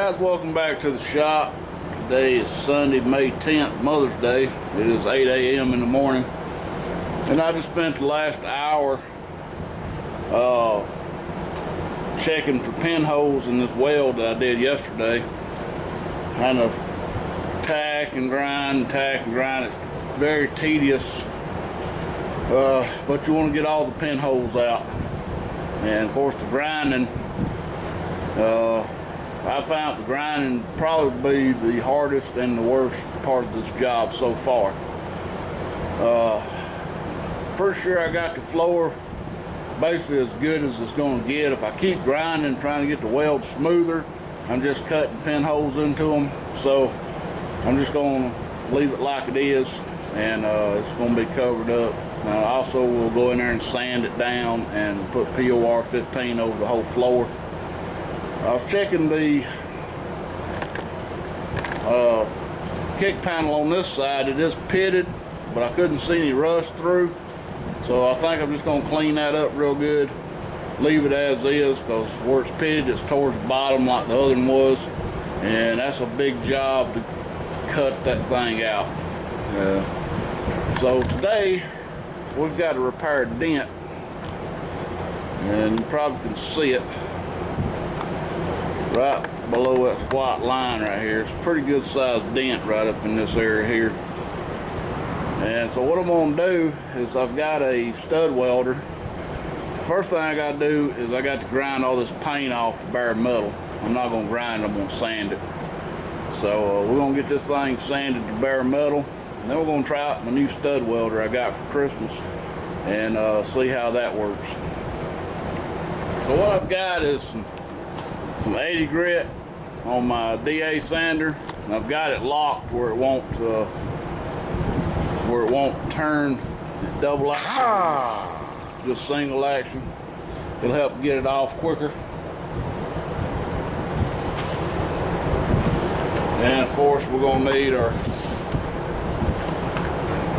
Guys, welcome back to the shop. Today is Sunday, May 10th, Mother's Day. It is 8 a.m. in the morning. And I just spent the last hour checking for pinholes in this weld that I did yesterday. Kind of tack and grind. It's very tedious. But you want to get all the pinholes out. And of course the grinding, I found the grinding probably the hardest and the worst part of this job so far. Pretty sure I got the floor basically as good as it's going to get. If I keep grinding, trying to get the weld smoother, I'm just cutting pinholes into them. So I'm just going to leave it like it is, and it's going to be covered up. Also, we'll go in there and sand it down and put POR 15 over the whole floor. I was checking the kick panel on this side. It is pitted, but I couldn't see any rust through. So I think I'm just going to clean that up real good. Leave it as is, because where it's pitted, it's towards the bottom like the other one was. And that's a big job to cut that thing out. So today, we've got to repair a dent. And you probably can see it right below that white line right here. It's a pretty good sized dent right up in this area here. And so what I'm going to do is I've got a stud welder. First thing I got to do is I got to grind all this paint off the bare metal. I'm not going to grind it, I'm going to sand it. So we're going to get this thing sanded to bare metal. And then we're going to try out my new stud welder I got for Christmas and see how that works. So what I've got is some 80 grit on my DA sander, and I've got it locked where it won't turn double action, just single action. It'll help get it off quicker. And of course we're gonna need our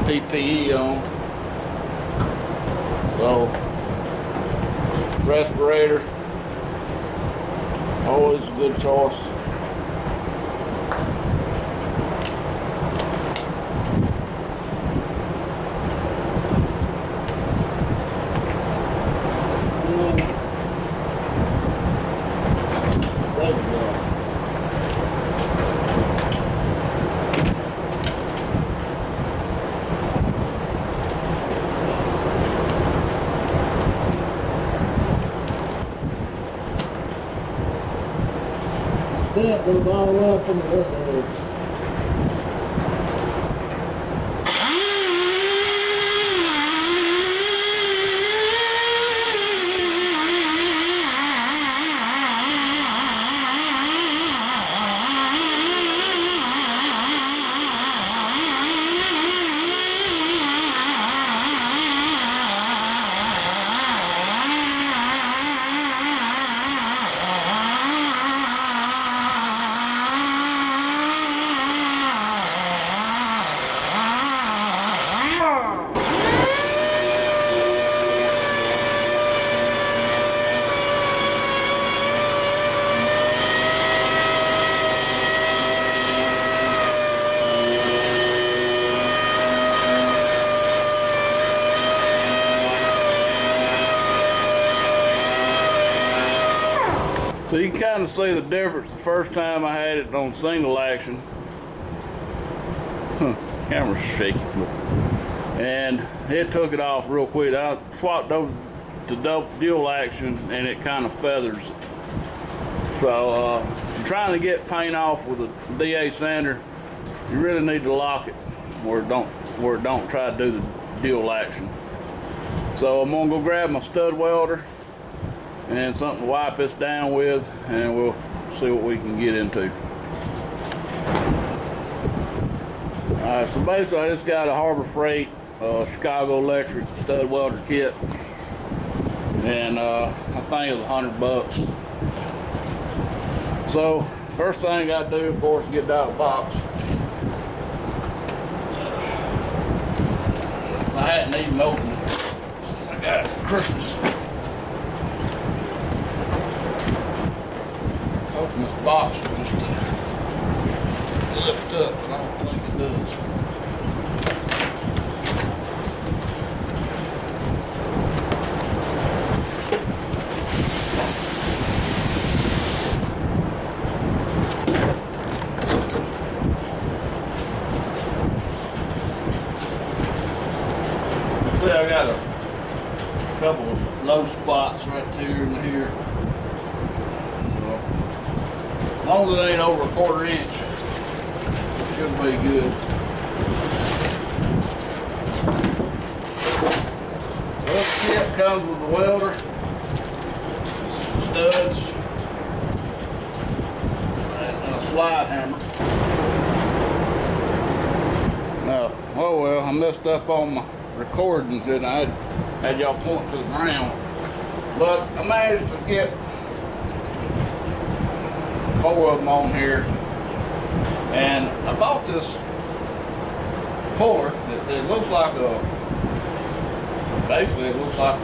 PPE on. So respirator, always a good choice. That goes all the way up into this area. So you can kind of see the difference the first time I had it on single action. Camera's shaky. And it took it off real quick. I swapped over to dual action and it kind of feathers it. So if you're trying to get paint off with a DA sander, you really need to lock it where it don't try to do the dual action. So I'm gonna go grab my stud welder and something to wipe this down with, and we'll see what we can get into. Alright, so basically I just got a Harbor Freight Chicago Electric stud welder kit, and I think it was $100. So first thing I got to do, of course, is get it out of the box. I hadn't even opened it since I got it for Christmas. Open this box with just See, I got a couple of low spots right here and here. So, as long as it ain't over a 1/4 inch, it should be good. So this kit comes with the welder, studs, and a slide hammer. Now, oh well, I messed up on my recordings and I had y'all point to the ground. But I managed to get 4 of them on here. And I bought this puller that it looks like basically it looks like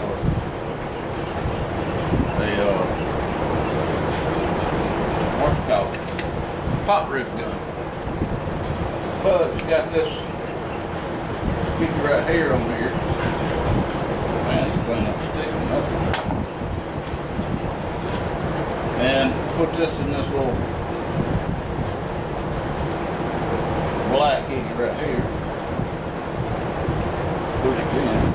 what's it called? Pop rip gun. But it's got this kick right here on here. Man, this thing don't stick to nothing. And put this in this little black kicker right here. Push it in.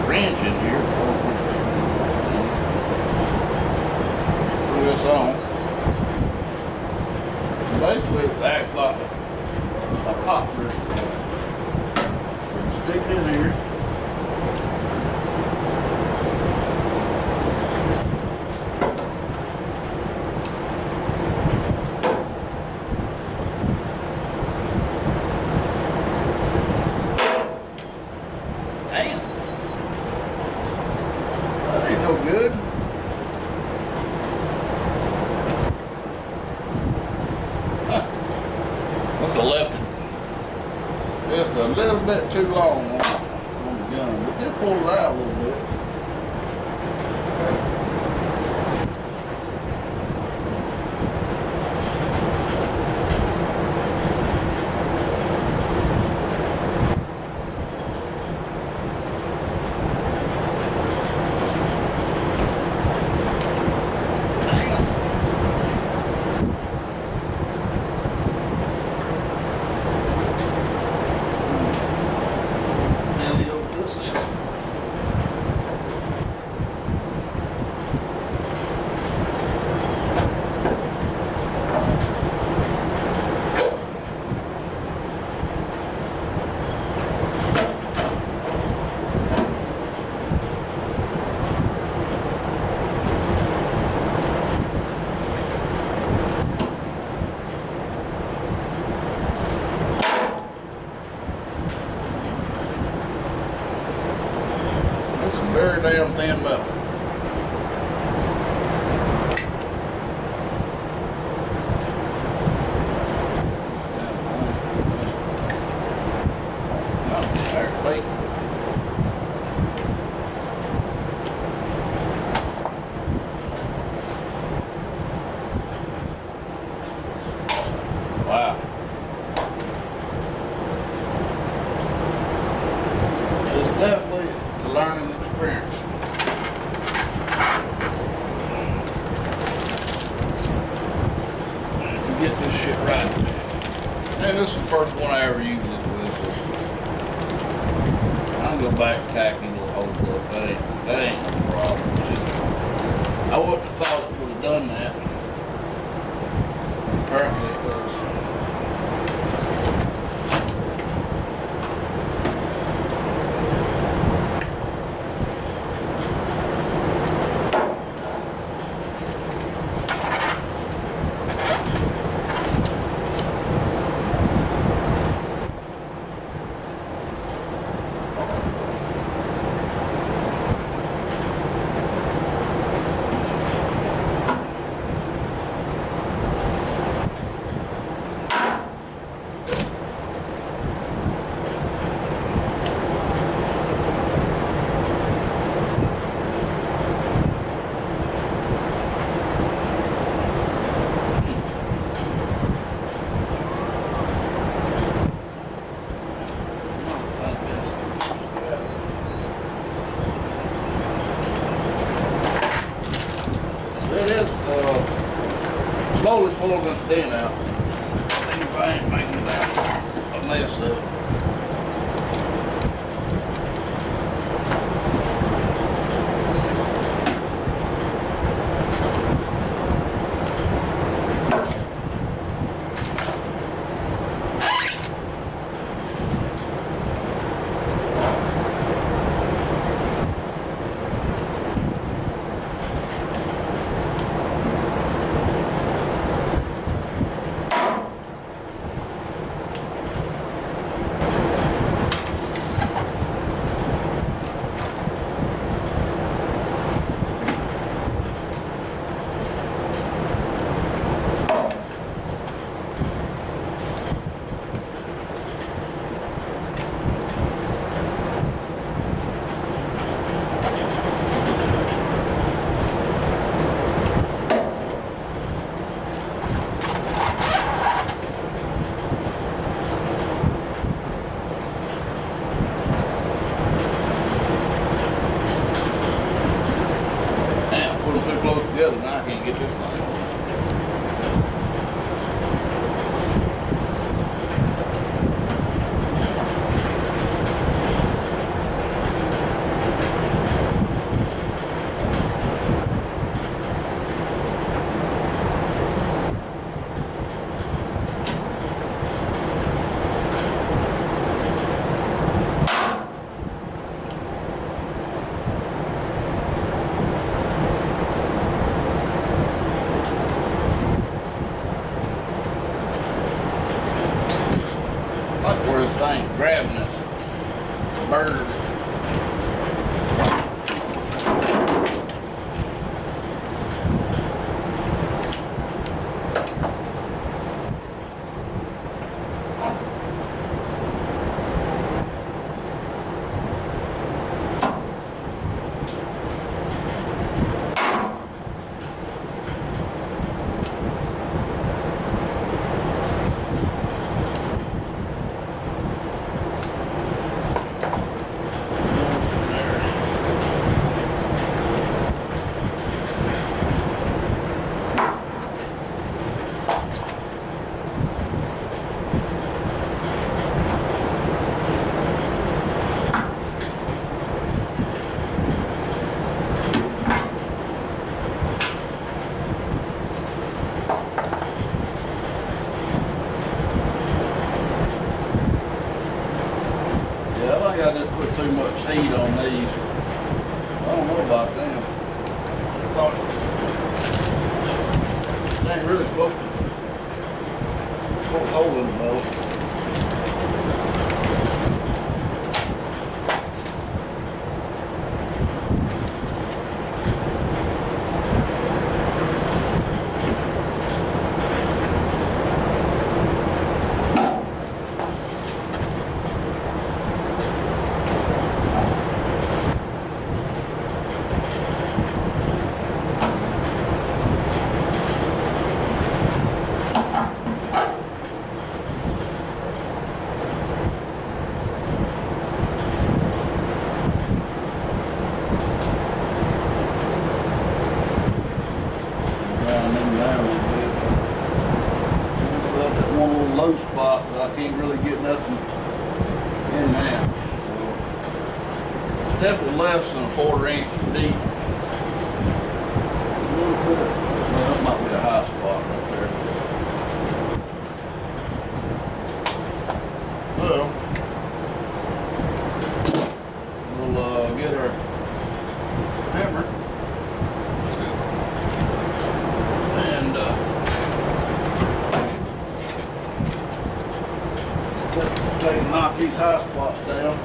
Wrench in here. Screw this on. Basically, it acts like a pop rip. Stick it in here. Damn. That ain't no good. Must have left it just a little bit too long on the gun. We did pull it out a little bit. Very damn thin metal. Wow. It's definitely a learning experience. To get this shit right. And this is the first one I ever used this with, so I'm gonna go back and tacky little holes up. That ain't no problem. I wouldn't have thought it would have done that. Apparently it does. slowly pulling this dent out. See if I ain't making a mess of it. Together, now I can't get this thing on. Where this thing grabbing this bird. I think I just put too much heat on these. I don't know about them. I thought it ain't really supposed to poke a hole in the metal. Low spot, but I can't really get nothing in that. So it's definitely less than a 1/4 inch deep. A little bit. Well, that might be a high spot right there. Well, we'll get our hammer and take and knock these high spots down.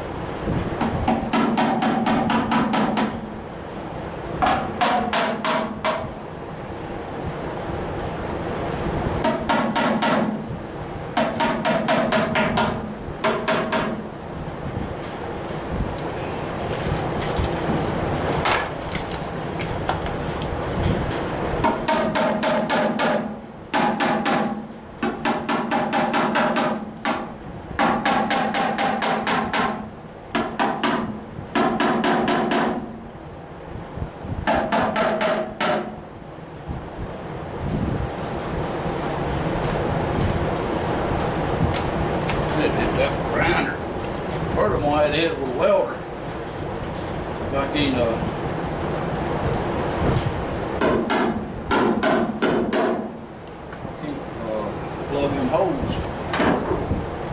holes.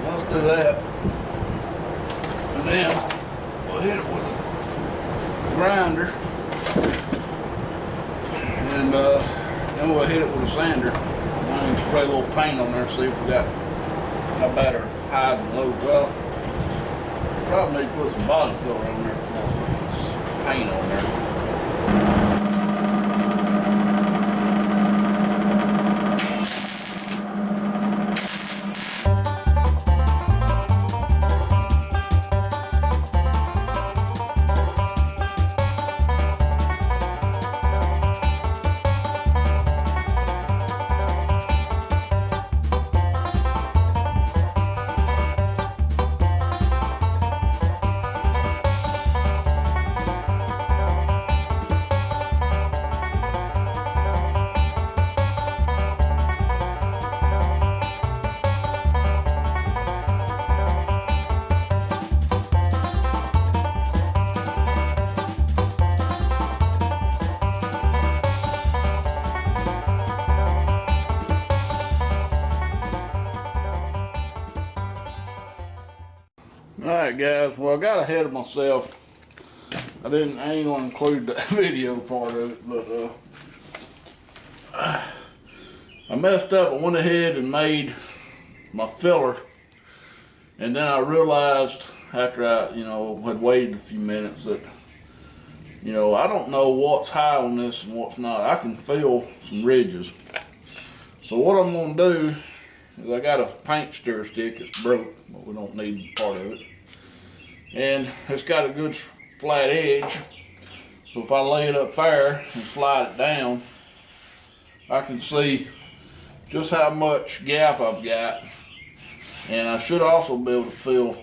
Let's do that. And then we'll hit it with a grinder. And then we'll hit it with a sander. I can spray a little paint on there, see if we got how bad our highs and lows. Well, probably need to put some body filler on there for this paint on there. Alright guys, well I got ahead of myself. I ain't gonna include the video part of it, but I messed up. I went ahead and made my filler, and then I realized after I, had waited a few minutes that, I don't know what's high on this and what's not. I can feel some ridges. So what I'm gonna do is I got a paint stir stick that's broke, but we don't need part of it. And it's got a good flat edge, so if I lay it up there and slide it down, I can see just how much gap I've got, and I should also be able to feel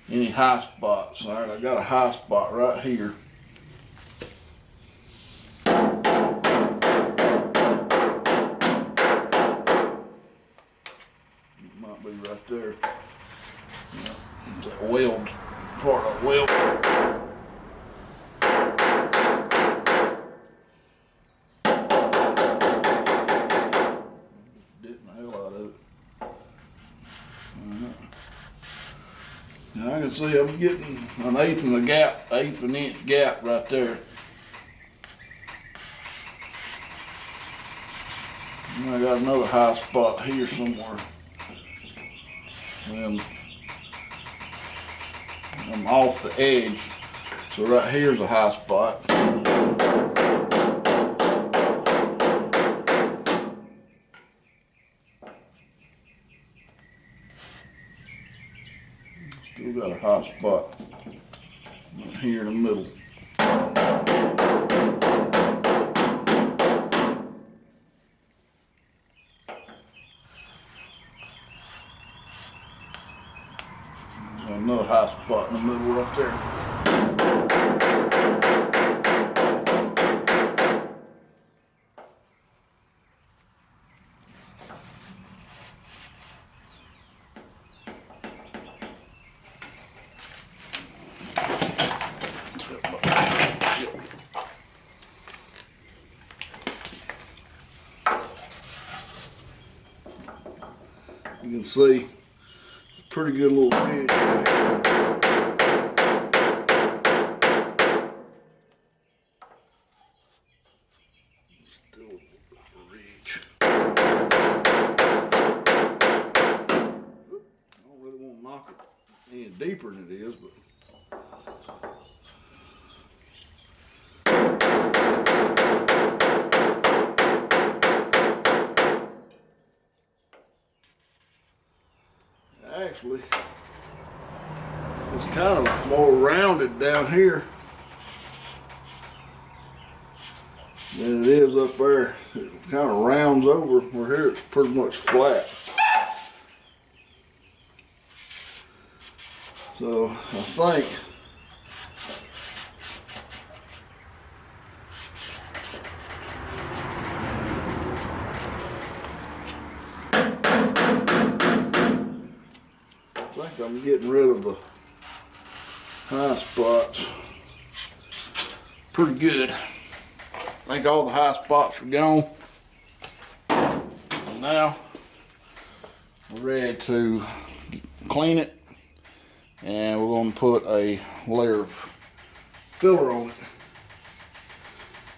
any high spots. Alright, I got a high spot right here. It might be right there. That weld part of weld. Did the hell out of it. Now I can see I'm getting an eighth of an inch gap right there. And I got another high spot here somewhere. And I'm off the edge, so right here's a high spot. Still got a high spot right here in the middle. Another high spot in the middle right there. You can see it's a pretty good little ridge. Any deeper than it is, but actually it's kind of more rounded down here than it is up there. It kind of rounds over, where here it's pretty much flat. So I think I'm getting rid of the high spots pretty good. I think all the high spots are gone. And now we're ready to clean it, and we're going to put a layer of filler on it.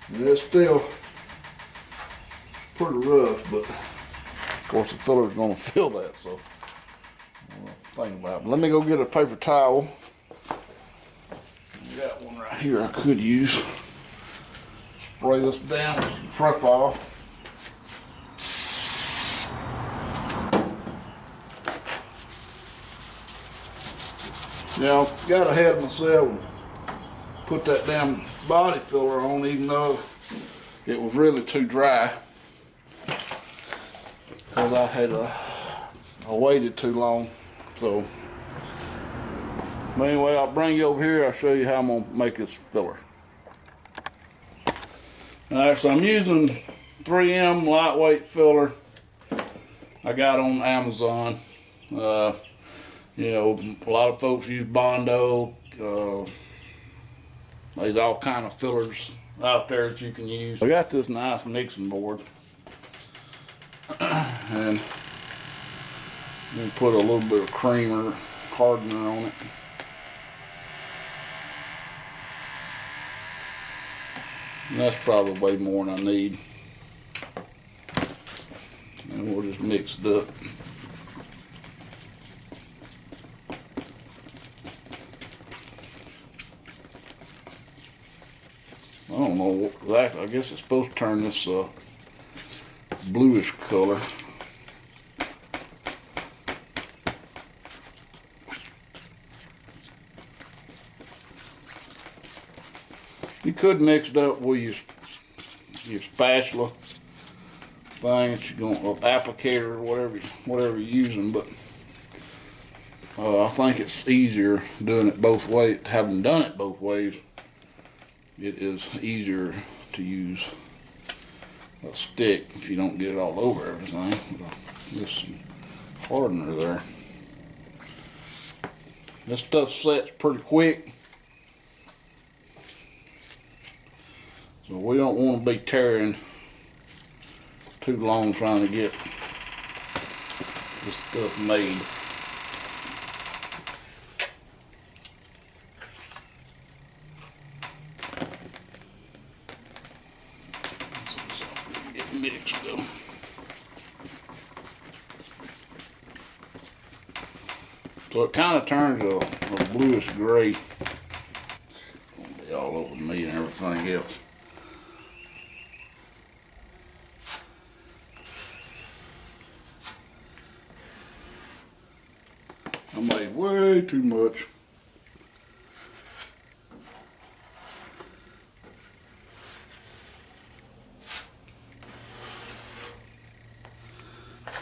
And it's still pretty rough, but of course the filler is going to fill that, so we'll think about it. Let me go get a paper towel. Got one right here I could use. Spray this down with some prep off. Now, got ahead of myself and put that damn body filler on, even though it was really too dry. Because I waited too long. So, but anyway, I'll bring you over here. I'll show you how I'm gonna make this filler. Alright, so I'm using 3M lightweight filler I got on Amazon. You know, a lot of folks use Bondo. There's all kind of fillers out there that you can use. I got this nice mixing board, and we'll put a little bit of creamer, hardener on it. And that's probably way more than I need. And we'll just mix it up. I don't know exactly. I guess it's supposed to turn this bluish color. You could mix it up with your spatula thing that you're going, or applicator, or whatever you're using, but I think it's easier doing it both ways. Having done it both ways, it is easier to use a stick if you don't get it all over everything. There's some hardener there. This stuff sets pretty quick, so we don't want to be tearing too long trying to get this stuff made. Mixed though. So it kind of turns a bluish gray. It's gonna be all over me and everything else. I made way too much.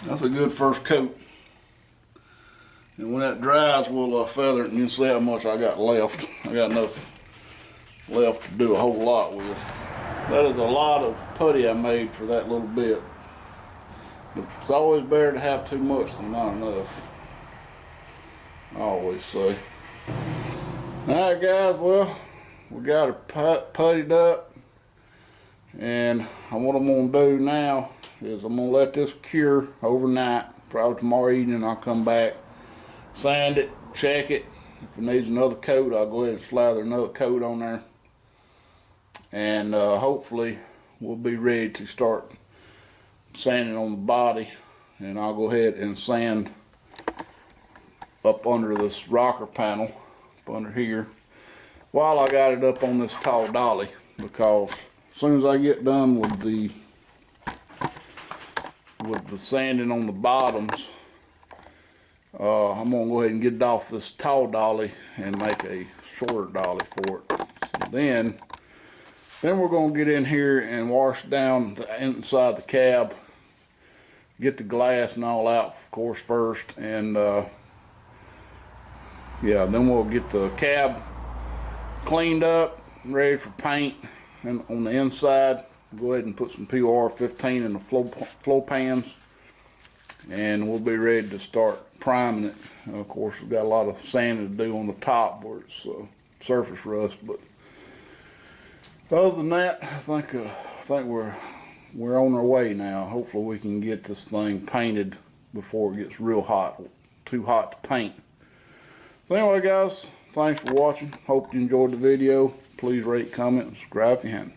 That's a good first coat. And when that dries, we'll feather it and you can see how much I got left. I got enough left to do a whole lot with. That is a lot of putty I made for that little bit. But it's always better to have too much than not enough, I always say. Alright guys, well, we got it puttied up. And what I'm going to do now is I'm going to let this cure overnight. Probably tomorrow evening I'll come back, sand it, check it. If it needs another coat, I'll go ahead and slather another coat on there. And hopefully we'll be ready to start sanding on the body. And I'll go ahead and sand up under this rocker panel, up under here, while I got it up on this tall dolly, because as soon as I get done with the sanding on the bottoms, I'm gonna go ahead and get it off this tall dolly and make a shorter dolly for it. So then we're gonna get in here and wash down the inside the cab, get the glass and all out, of course, first, and yeah, then we'll get the cab cleaned up, ready for paint. And on the inside, go ahead and put some POR-15 in the flow pans, and we'll be ready to start priming it. Of course, we've got a lot of sanding to do on the top where it's surface rust, but other than that, I think we're on our way now. Hopefully we can get this thing painted before it gets real hot, too hot to paint. So anyway guys, thanks for watching. Hope you enjoyed the video. Please rate, comment, and subscribe if you haven't.